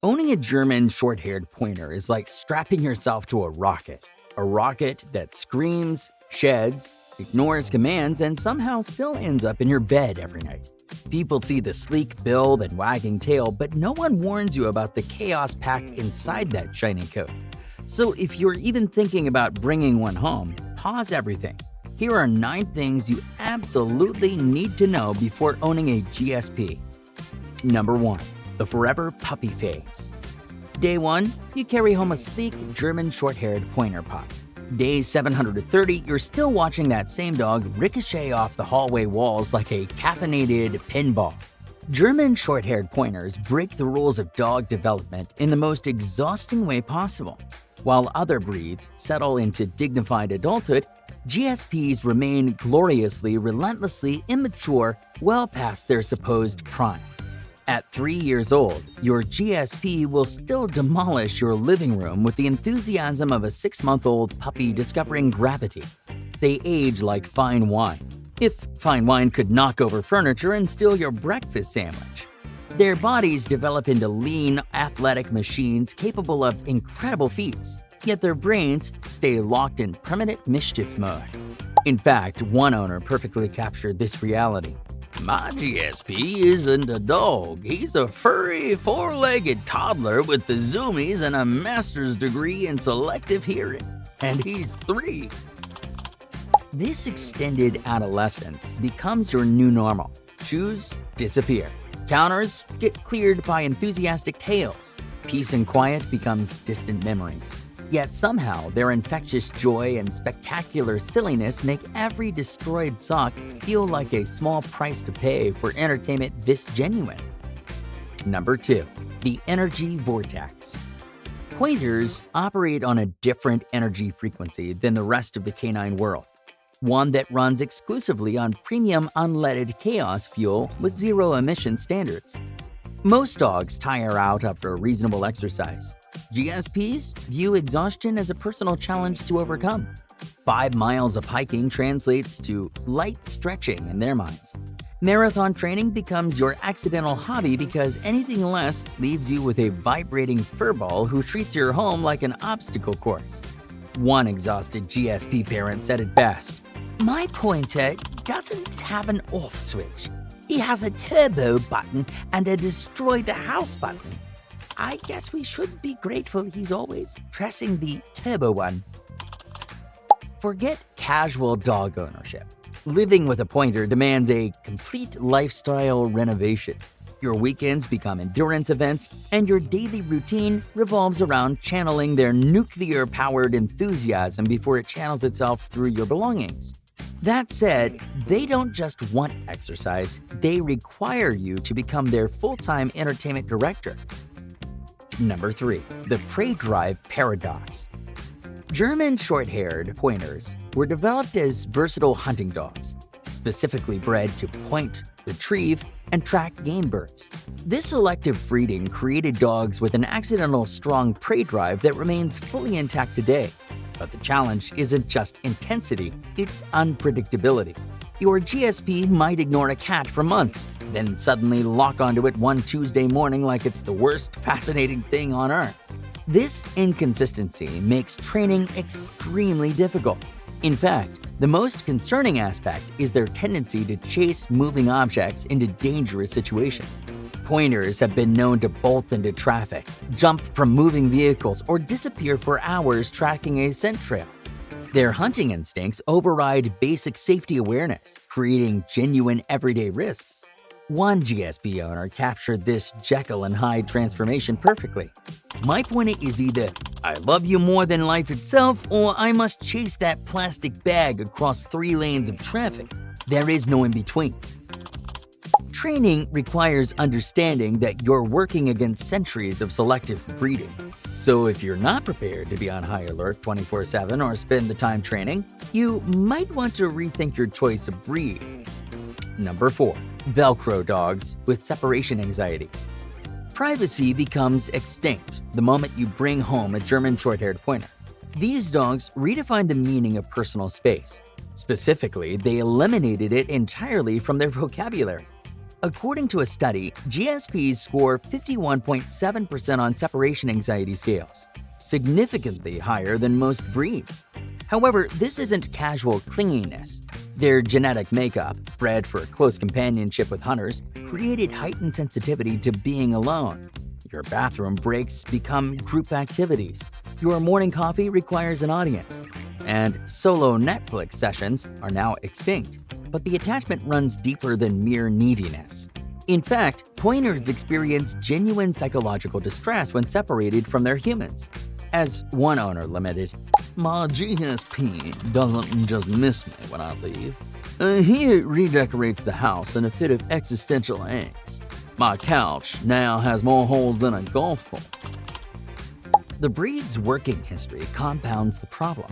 Owning a German Shorthaired Pointer is like strapping yourself to a rocket that screams, sheds, ignores commands, and somehow still ends up in your bed every night. People see the sleek build and wagging tail, but no one warns you about the chaos packed inside that shiny coat. So if you're even thinking about bringing one home, pause everything. Here are 9 things you absolutely need to know before owning a GSP. Number 1. The forever puppy phase. Day 1, you carry home a sleek German Shorthaired Pointer pup. Day 730, you're still watching that same dog ricochet off the hallway walls like a caffeinated pinball. German Shorthaired Pointers break the rules of dog development in the most exhausting way possible. While other breeds settle into dignified adulthood, GSPs remain gloriously, relentlessly immature well past their supposed prime. At 3 years old, your GSP will still demolish your living room with the enthusiasm of a 6-month-old puppy discovering gravity. They age like fine wine. If fine wine could knock over furniture and steal your breakfast sandwich. Their bodies develop into lean, athletic machines capable of incredible feats, yet their brains stay locked in permanent mischief mode. In fact, one owner perfectly captured this reality. "My GSP isn't a dog. He's a furry, 4-legged toddler with the zoomies and a master's degree in selective hearing. And he's 3. This extended adolescence becomes your new normal. Shoes disappear. Counters get cleared by enthusiastic tails. Peace and quiet becomes distant memories. Yet somehow their infectious joy and spectacular silliness make every destroyed sock feel like a small price to pay for entertainment this genuine. Number 2. The energy vortex. Pointers operate on a different energy frequency than the rest of the canine world. One that runs exclusively on premium unleaded chaos fuel with zero emission standards. Most dogs tire out after a reasonable exercise. GSPs view exhaustion as a personal challenge to overcome. 5 miles of hiking translates to light stretching in their minds. Marathon training becomes your accidental hobby because anything less leaves you with a vibrating furball who treats your home like an obstacle course. One exhausted GSP parent said it best. "My pointer doesn't have an off switch. He has a turbo button and a destroy the house button. I guess we should be grateful he's always pressing the turbo one." Forget casual dog ownership. Living with a pointer demands a complete lifestyle renovation. Your weekends become endurance events, and your daily routine revolves around channeling their nuclear-powered enthusiasm before it channels itself through your belongings. That said, they don't just want exercise, they require you to become their full-time entertainment director. Number 3. The prey drive paradox. German Shorthaired Pointers were developed as versatile hunting dogs, specifically bred to point, retrieve, and track game birds. This selective breeding created dogs with an accidental strong prey drive that remains fully intact today. But the challenge isn't just intensity, it's unpredictability. Your GSP might ignore a cat for months, then suddenly lock onto it one Tuesday morning like it's the worst fascinating thing on earth. This inconsistency makes training extremely difficult. In fact, the most concerning aspect is their tendency to chase moving objects into dangerous situations. Pointers have been known to bolt into traffic, jump from moving vehicles, or disappear for hours tracking a scent trail. Their hunting instincts override basic safety awareness, creating genuine everyday risks. One GSP owner captured this Jekyll and Hyde transformation perfectly. "My pointer is either I love you more than life itself, or I must chase that plastic bag across 3 lanes of traffic. There is no in between." Training requires understanding that you're working against centuries of selective breeding. So if you're not prepared to be on high alert 24/7 or spend the time training, you might want to rethink your choice of breed. Number 4. Velcro dogs with separation anxiety. Privacy becomes extinct the moment you bring home a German Shorthaired Pointer. These dogs redefine the meaning of personal space. Specifically, they eliminated it entirely from their vocabulary. According to a study, GSPs score 51.7% on separation anxiety scales, significantly higher than most breeds. However, this isn't casual clinginess. Their genetic makeup, bred for close companionship with hunters, created heightened sensitivity to being alone. Your bathroom breaks become group activities. Your morning coffee requires an audience. And solo Netflix sessions are now extinct. But the attachment runs deeper than mere neediness. In fact, pointers experience genuine psychological distress when separated from their humans. As one owner lamented, "My GSP doesn't just miss me when I leave. He redecorates the house in a fit of existential angst. My couch now has more holes than a golf ball." The breed's working history compounds the problem.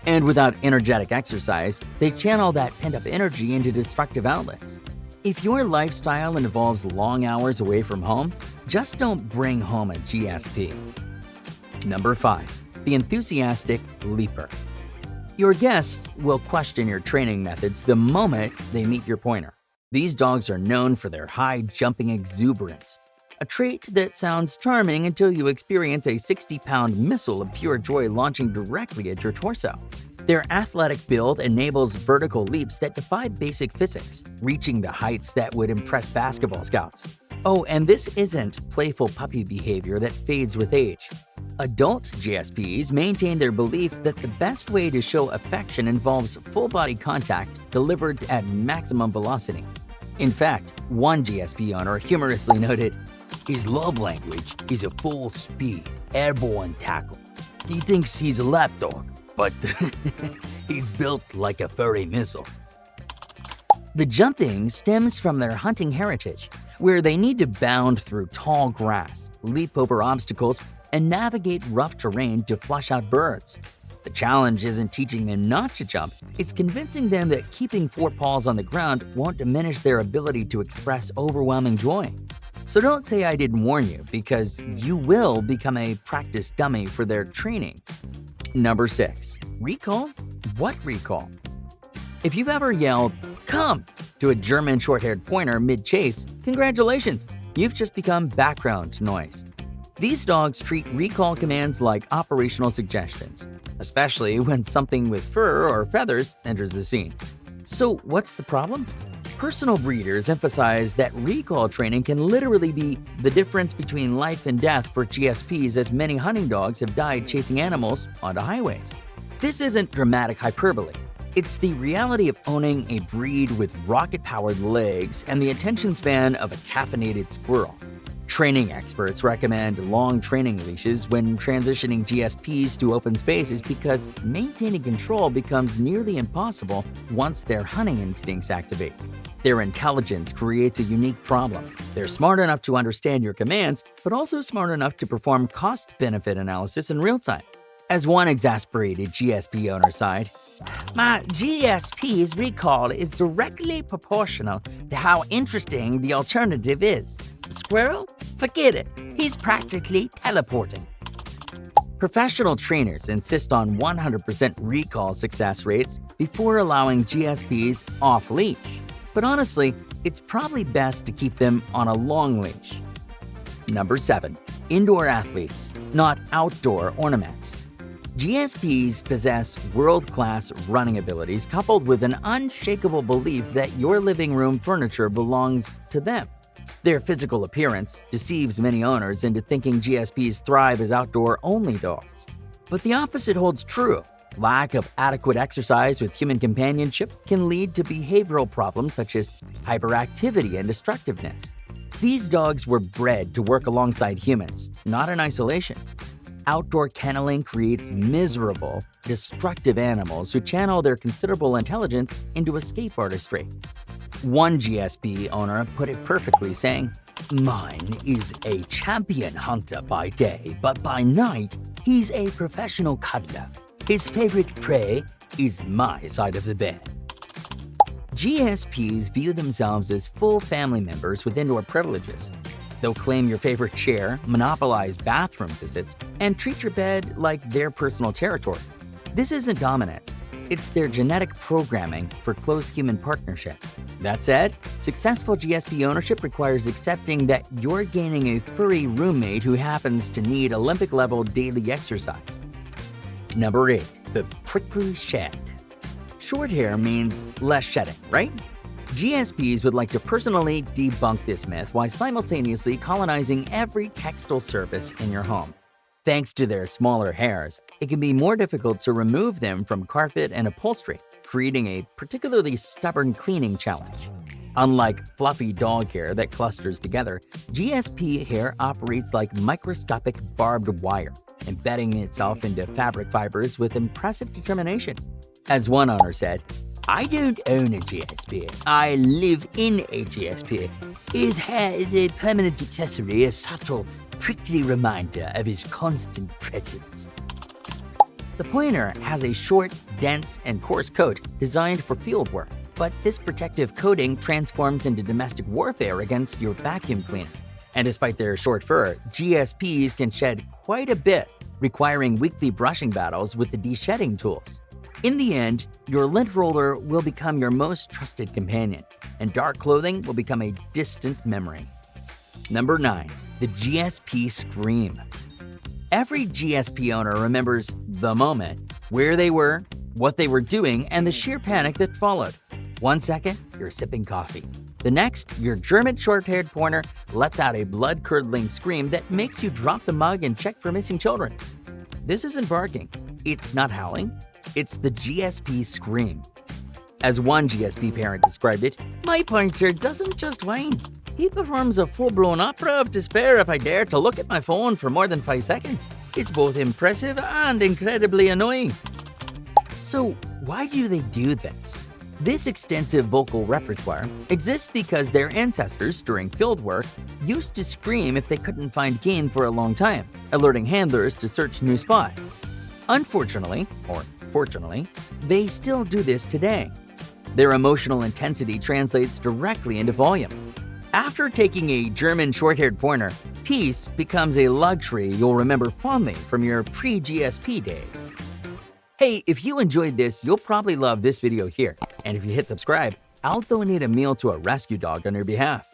And without energetic exercise, they channel that pent-up energy into destructive outlets. If your lifestyle involves long hours away from home, just don't bring home a GSP. Number 5. The enthusiastic leaper. Your guests will question your training methods the moment they meet your pointer. These dogs are known for their high-jumping exuberance, a trait that sounds charming until you experience a 60-pound missile of pure joy launching directly at your torso. Their athletic build enables vertical leaps that defy basic physics, reaching the heights that would impress basketball scouts. Oh, and this isn't playful puppy behavior that fades with age. Adult GSPs maintain their belief that the best way to show affection involves full-body contact delivered at maximum velocity. In fact, one GSP owner humorously noted, "His love language is a full-speed, airborne tackle. He thinks he's a lapdog, but he's built like a furry missile." The jumping stems from their hunting heritage, where they need to bound through tall grass, leap over obstacles, and navigate rough terrain to flush out birds. The challenge isn't teaching them not to jump, it's convincing them that keeping 4 paws on the ground won't diminish their ability to express overwhelming joy. So don't say I didn't warn you, because you will become a practice dummy for their training. Number 6. Recall? What recall? If you've ever yelled, "Come!" to a German Shorthaired Pointer mid-chase, congratulations, you've just become background noise. These dogs treat recall commands like operational suggestions, especially when something with fur or feathers enters the scene. So what's the problem? Personal breeders emphasize that recall training can literally be the difference between life and death for GSPs, as many hunting dogs have died chasing animals onto highways. This isn't dramatic hyperbole. It's the reality of owning a breed with rocket-powered legs and the attention span of a caffeinated squirrel. Training experts recommend long training leashes when transitioning GSPs to open spaces because maintaining control becomes nearly impossible once their hunting instincts activate. Their intelligence creates a unique problem. They're smart enough to understand your commands, but also smart enough to perform cost-benefit analysis in real time. As one exasperated GSP owner sighed, "My GSP's recall is directly proportional to how interesting the alternative is. Squirrel? Forget it. He's practically teleporting." Professional trainers insist on 100% recall success rates before allowing GSPs off-leash. But honestly, it's probably best to keep them on a long leash. Number 7. Indoor athletes, not outdoor ornaments. GSPs possess world-class running abilities coupled with an unshakable belief that your living room furniture belongs to them. Their physical appearance deceives many owners into thinking GSPs thrive as outdoor-only dogs. But the opposite holds true. Lack of adequate exercise with human companionship can lead to behavioral problems such as hyperactivity and destructiveness. These dogs were bred to work alongside humans, not in isolation. Outdoor kenneling creates miserable, destructive animals who channel their considerable intelligence into escape artistry. One GSP owner put it perfectly, saying, "Mine is a champion hunter by day, but by night, he's a professional cuddler. His favorite prey is my side of the bed." GSPs view themselves as full family members with indoor privileges. They'll claim your favorite chair, monopolize bathroom visits, and treat your bed like their personal territory. This isn't dominance. It's their genetic programming for close human partnership. That said, successful GSP ownership requires accepting that you're gaining a furry roommate who happens to need Olympic-level daily exercise. Number 8. The prickly shed. Short hair means less shedding, right? GSPs would like to personally debunk this myth while simultaneously colonizing every textile surface in your home. Thanks to their smaller hairs, it can be more difficult to remove them from carpet and upholstery, creating a particularly stubborn cleaning challenge. Unlike fluffy dog hair that clusters together, GSP hair operates like microscopic barbed wire, embedding itself into fabric fibers with impressive determination. As one owner said, "I don't own a GSP, I live in a GSP. His hair is a permanent accessory, a subtle, prickly reminder of his constant presence." The Pointer has a short, dense, and coarse coat designed for field work, but this protective coating transforms into domestic warfare against your vacuum cleaner. And despite their short fur, GSPs can shed quite a bit, requiring weekly brushing battles with the de-shedding tools. In the end, your lint roller will become your most trusted companion, and dark clothing will become a distant memory. Number 9. The GSP Scream. Every GSP owner remembers the moment, where they were, what they were doing, and the sheer panic that followed. 1 second, you're sipping coffee. The next, your German Shorthaired Pointer lets out a blood-curdling scream that makes you drop the mug and check for missing children. This isn't barking. It's not howling. It's the GSP Scream. As one GSP parent described it, "My pointer doesn't just whine. He performs a full-blown opera of despair if I dare to look at my phone for more than 5 seconds. It's both impressive and incredibly annoying." So why do they do this? This extensive vocal repertoire exists because their ancestors during field work used to scream if they couldn't find game for a long time, alerting handlers to search new spots. Unfortunately, or fortunately, they still do this today. Their emotional intensity translates directly into volume. After taking a German Shorthaired Pointer, peace becomes a luxury you'll remember fondly from your pre-GSP days. Hey, if you enjoyed this, you'll probably love this video here. And if you hit subscribe, I'll donate a meal to a rescue dog on your behalf.